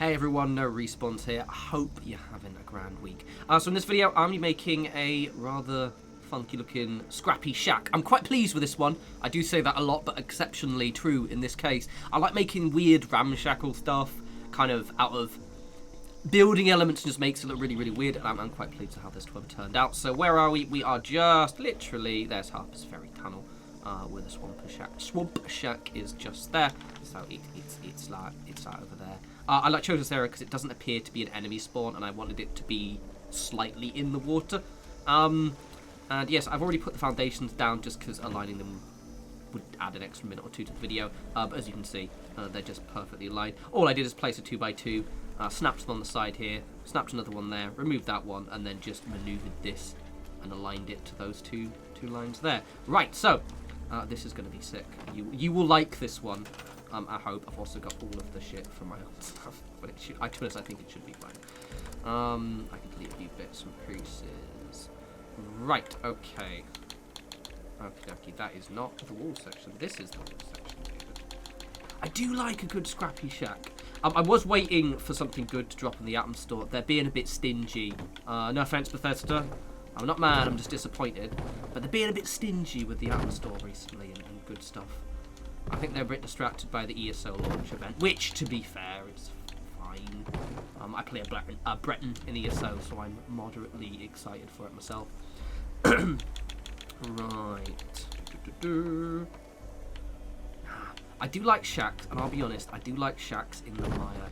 Hey everyone, no respawns here. I hope you're having a grand week. So in this video, I'm making a rather funky looking scrappy shack. I'm quite pleased with this one. I do say that a lot, but exceptionally true in this case. I like making weird ramshackle stuff, kind of out of building elements, just makes it look really, really weird, and I'm quite pleased with how this one turned out. So where are we? We are just literally, there's Harper's Ferry Tunnel, where the swamp shack is just there. So it's like over there. I chose this area because it doesn't appear to be an enemy spawn, and I wanted it to be slightly in the water. And yes, I've already put the foundations down just because aligning them would add an extra minute or two to the video. But as you can see, they're just perfectly aligned. All I did is place a 2x2, snapped them on the side here, snapped another one there, removed that one, and then just maneuvered this and aligned it to those two lines there. Right, so this is going to be sick. You will like this one. I hope. I've also got all of the shit from my old stuff, but it should, to be honest, I think it should be fine. I can delete a few bits and pieces. Right, okay. Okay, that is not the wall section. This is the wall section, David. I do like a good scrappy shack. I was waiting for something good to drop in the c.a.m.p store. They're being a bit stingy. No offense, Bethesda. I'm not mad, I'm just disappointed. But they're being a bit stingy with the c.a.m.p store recently and good stuff. I think they're a bit distracted by the ESO launch event, which, to be fair, is fine. I play a Breton in ESO, so I'm moderately excited for it myself. Right. I do like shacks, and I'll be honest, I do like shacks in the mire.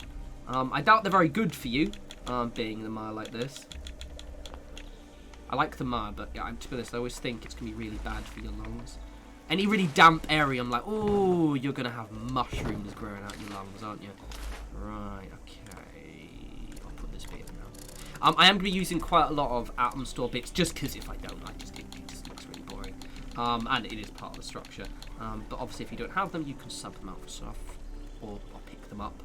I doubt they're very good for you, being in the mire like this. I like the mire, but yeah, to be honest, I always think it's going to be really bad for your lungs. Any really damp area, I'm like, oh, you're going to have mushrooms growing out your lungs, aren't you? Right, okay. I'll put this bit in now. I am going to be using quite a lot of c.a.m.p store bits, just because if I don't, it just looks really boring. And it is part of the structure. But obviously, if you don't have them, you can sub them out for stuff, or pick them up.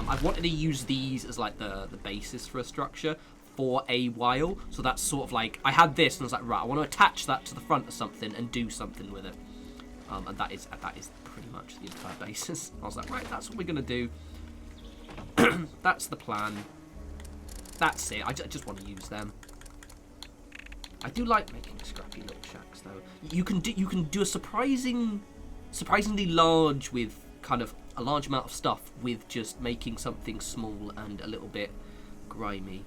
I've wanted to use these as like the basis for a structure for a while, so that's sort of like, I had this and I was like, right, I want to attach that to the front of something and do something with it. And that is pretty much the entire basis. I was like, right, that's what we're going to do. That's the plan. That's it. I just want to use them. I do like making scrappy little shacks, though. You can do a surprisingly large with kind of a large amount of stuff with just making something small and a little bit grimy.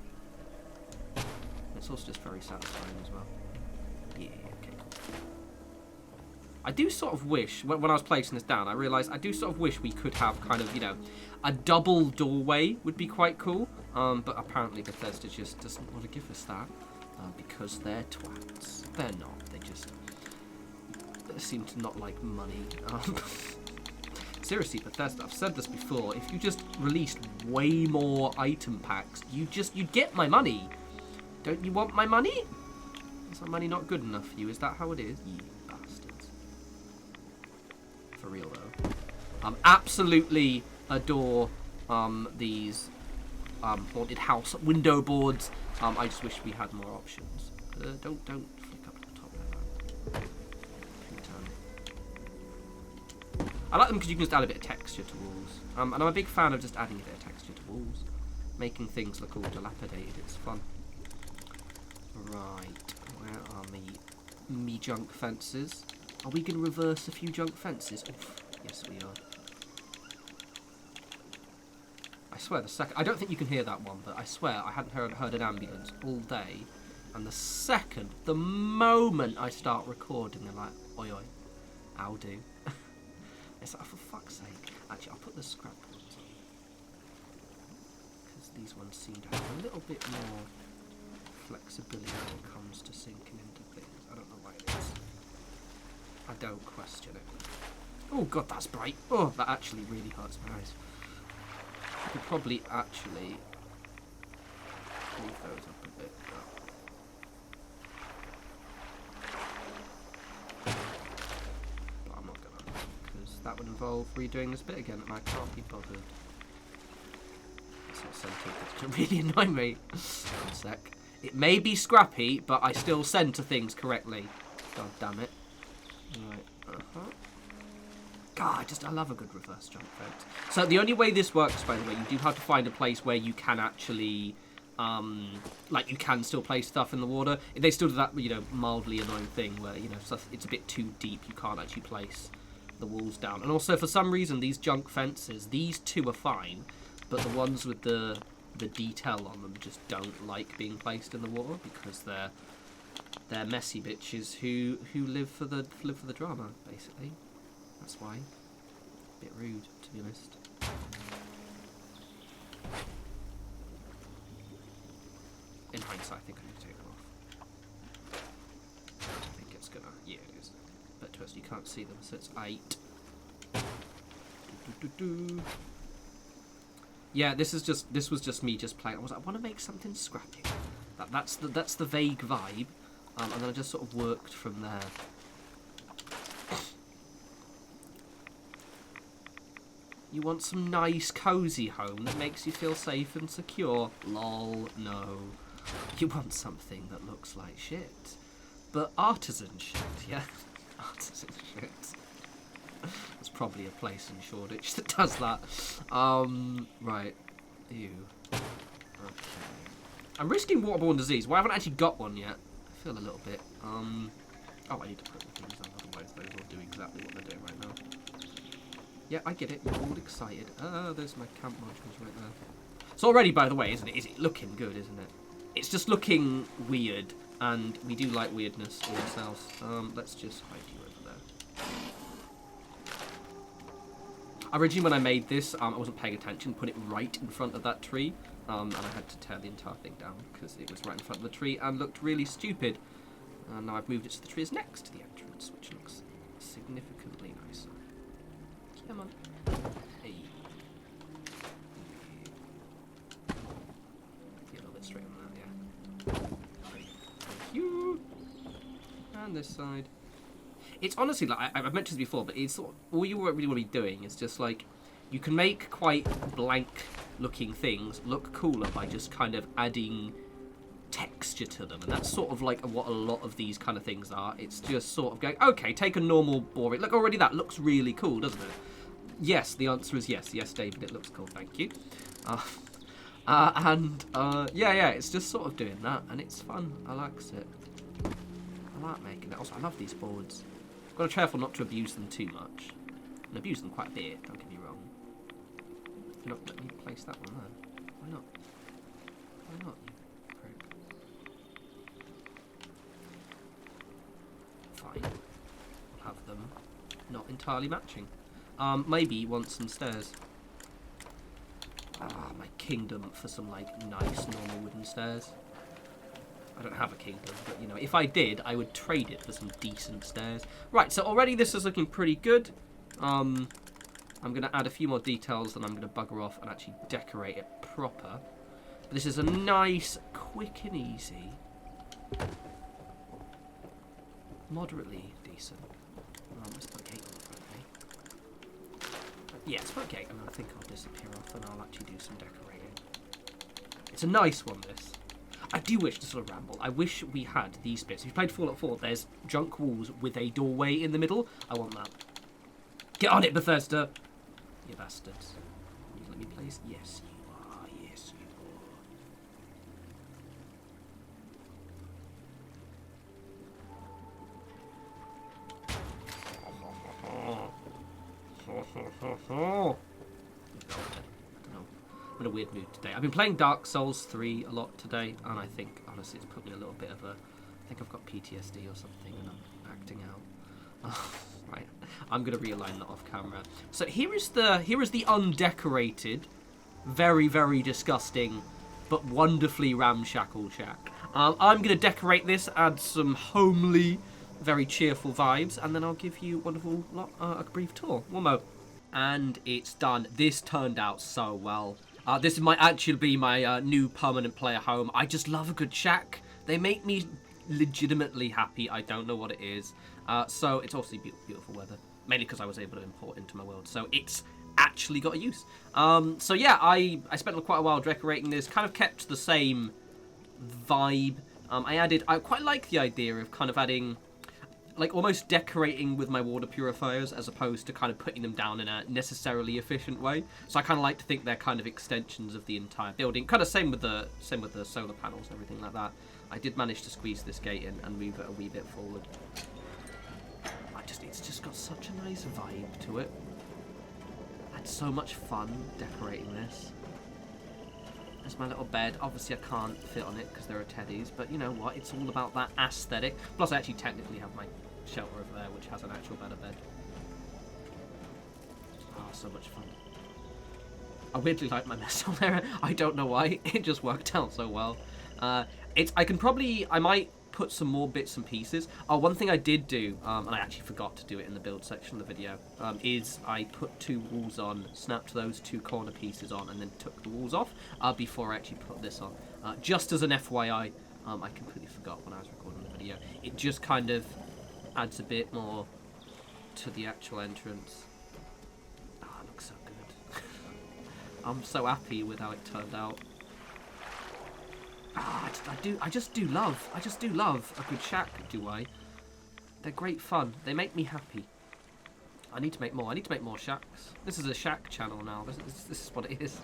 It's also just very satisfying as well. Yeah, okay, cool. I do sort of wish, when I was placing this down, I realised I do sort of wish we could have kind of, you know, a double doorway would be quite cool. But apparently Bethesda just doesn't want to give us that. Because they're twats. They're not. They seem to not like money. Seriously, Bethesda, I've said this before. If you just released way more item packs, you'd get my money. Don't you want my money? Is my money not good enough for you? Is that how it is? You bastards. For real though. Absolutely adore these haunted house window boards. I just wish we had more options. Don't flick up to the top like that. I like them because you can just add a bit of texture to walls. And I'm a big fan of just adding a bit of texture to walls. Making things look all dilapidated, it's fun. Right, where are me junk fences? Are we going to reverse a few junk fences? Oof, yes we are. I swear, I don't think you can hear that one, but I swear I hadn't heard an ambulance all day. And the moment I start recording, they're like, oi oi, how do? It's like, for fuck's sake. Actually, I'll put the scrap ones on. Because these ones seem to have a little bit more flexibility when it comes to sinking into things. I don't know why it is. I don't question it. Oh god, that's bright. Oh, that actually really hurts my eyes. I could probably actually move those up a bit. But I'm not gonna, because that would involve redoing this bit again, and I can't be bothered. It's not centered, it's going to really annoy me. One sec. It may be scrappy, but I still center things correctly. God damn it. Right, God, I love a good reverse jump fence. So the only way this works, by the way, you do have to find a place where you can actually, like, you can still place stuff in the water. They still do that, you know, mildly annoying thing where, you know, stuff, it's a bit too deep, you can't actually place the walls down. And also, for some reason, these junk fences, these two are fine, but the ones with the detail on them just don't like being placed in the water because they're messy bitches who live for the drama, basically. That's why. A bit rude, to be honest. In hindsight, I think I need to take them off. I think it's gonna... Yeah, it is. But to us, you can't see them, so it's 8. Yeah, this was just me just playing. I was like, I want to make something scrappy. That's the vague vibe, and then I just sort of worked from there. You want some nice, cozy home that makes you feel safe and secure. Lol, no. You want something that looks like shit. But artisan shit, yeah? Artisan shit. There's probably a place in Shoreditch that does that. Right. Ew. Okay. I'm risking waterborne disease. Well, I haven't actually got one yet. I feel a little bit, Oh, I need to put the things on, otherwise those will do exactly what they're doing right now. Yeah, I get it. You're all excited. There's my camp modules right there. So already, by the way, isn't it? Is it looking good, isn't it? It's just looking weird, and we do like weirdness ourselves. Let's just hide you over there. Originally, when I made this, I wasn't paying attention. Put it right in front of that tree, and I had to tear the entire thing down because it was right in front of the tree and looked really stupid. And now I've moved it so the tree is next to the entrance, which looks significantly nicer. Come on. Hey. Get a little bit straight on that, yeah. Great. Thank you. And this side. It's honestly, like, I've mentioned this before, but it's sort of, all you really want to be doing is just, like, you can make quite blank-looking things look cooler by just kind of adding texture to them, and that's sort of like what a lot of these kind of things are. It's just sort of going, okay, take a normal, boring... Look, already that looks really cool, doesn't it? Yes, the answer is yes. Yes, David, it looks cool, thank you. Yeah, it's just sort of doing that, and it's fun. I likes it. I like making it. Also, I love these boards. I've got to be careful not to abuse them too much. And abuse them quite a bit, don't get me wrong. You're not letting me place that one there. Why not? Why not, you prick? Fine. We'll have them not entirely matching. Maybe you want some stairs. Ah, my kingdom for some, like, nice normal wooden stairs. I don't have a kingdom, but, you know, if I did, I would trade it for some decent stairs. Right, so already this is looking pretty good. I'm going to add a few more details, and I'm going to bugger off and actually decorate it proper. But this is a nice, quick and easy, moderately decent. Let's put a gate on the front, eh? Yeah, let's put a gate, and I think I'll disappear off, and I'll actually do some decorating. It's a nice one, this. I do wish to sort of ramble. I wish we had these bits. If you played Fallout 4, there's junk walls with a doorway in the middle. I want that. Get on it, Bethesda! You bastards. You let me place? Yes, you are. Yes, you are. I'm in a weird mood today. I've been playing Dark Souls 3 a lot today, and I think, honestly, it's put me a little bit of a... I think I've got PTSD or something, and I'm acting out. Right, I'm going to realign that off camera. So here is the undecorated, very, very disgusting, but wonderfully ramshackle shack. I'm going to decorate this, add some homely, very cheerful vibes, and then I'll give you a brief tour. One more. And it's done. This turned out so well. This might actually be my new permanent player home. I just love a good shack. They make me legitimately happy. I don't know what it is. So it's also beautiful weather. Mainly because I was able to import into my world. So it's actually got a use. So yeah, I spent quite a while decorating this. Kind of kept the same vibe. I quite like the idea of kind of adding... like almost decorating with my water purifiers as opposed to kind of putting them down in a necessarily efficient way. So I kind of like to think they're kind of extensions of the entire building. Kind of same with the solar panels and everything like that. I did manage to squeeze this gate in and move it a wee bit forward. It's just got such a nice vibe to it. I had so much fun decorating this. There's my little bed. Obviously, I can't fit on it because there are teddies, but you know what? It's all about that aesthetic. Plus, I actually technically have my shelter over there, which has an actual better bed. Oh, so much fun. I weirdly like my mess on there. I don't know why. It just worked out so well. I might put some more bits and pieces. Oh, one thing I did do, and I actually forgot to do it in the build section of the video, is I put 2 walls on, snapped those 2 corner pieces on, and then took the walls off before I actually put this on. Just as an FYI, I completely forgot when I was recording the video. It just kind of adds a bit more to the actual entrance. Oh, it looks so good. I'm so happy with how it turned out. I just do love a good shack, do I? They're great fun. They make me happy. I need to make more. I need to make more shacks. This is a shack channel now. This is what it is.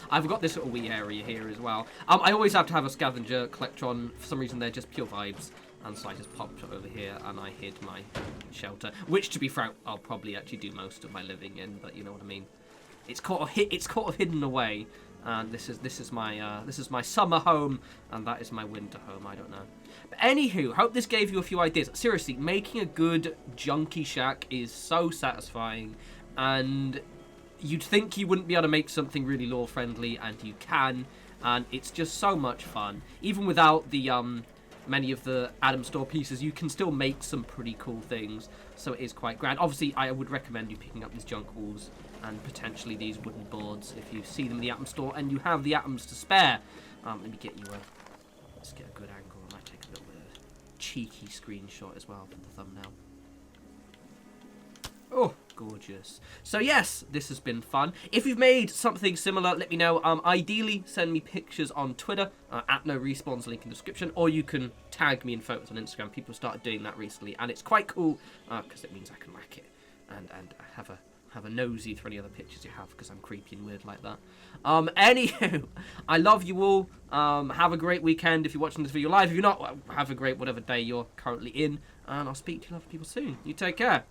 I've got this little wee area here as well. I always have to have a scavenger collectron. For some reason, they're just pure vibes. And so I just popped up over here and I hid my shelter. Which, to be frank, I'll probably actually do most of my living in. But you know what I mean. It's kind of hidden away. And this is my summer home, and that is my winter home. I don't know. But anywho, hope this gave you a few ideas. Seriously, making a good junky shack is so satisfying, and you'd think you wouldn't be able to make something really lore friendly, and you can, and it's just so much fun. Even without the many of the Adam Store pieces, you can still make some pretty cool things. So it is quite grand. Obviously, I would recommend you picking up these junk walls and potentially these wooden boards if you see them in the Atom Store and you have the atoms to spare. Let me get you let's get a good angle. I might take a little bit of cheeky screenshot as well for the thumbnail. Oh, gorgeous. So yes, this has been fun. If you've made something similar, let me know. Ideally, send me pictures on Twitter, at norespawns, link in the description, or you can tag me in photos on Instagram. People started doing that recently, and it's quite cool, because it means I can like it, and have a nosy through any other pictures you have, because I'm creepy and weird like that. Anywho, I love you all. Have a great weekend if you're watching this video live. If you're not, have a great whatever day you're currently in, and I'll speak to you lovely people soon. You take care.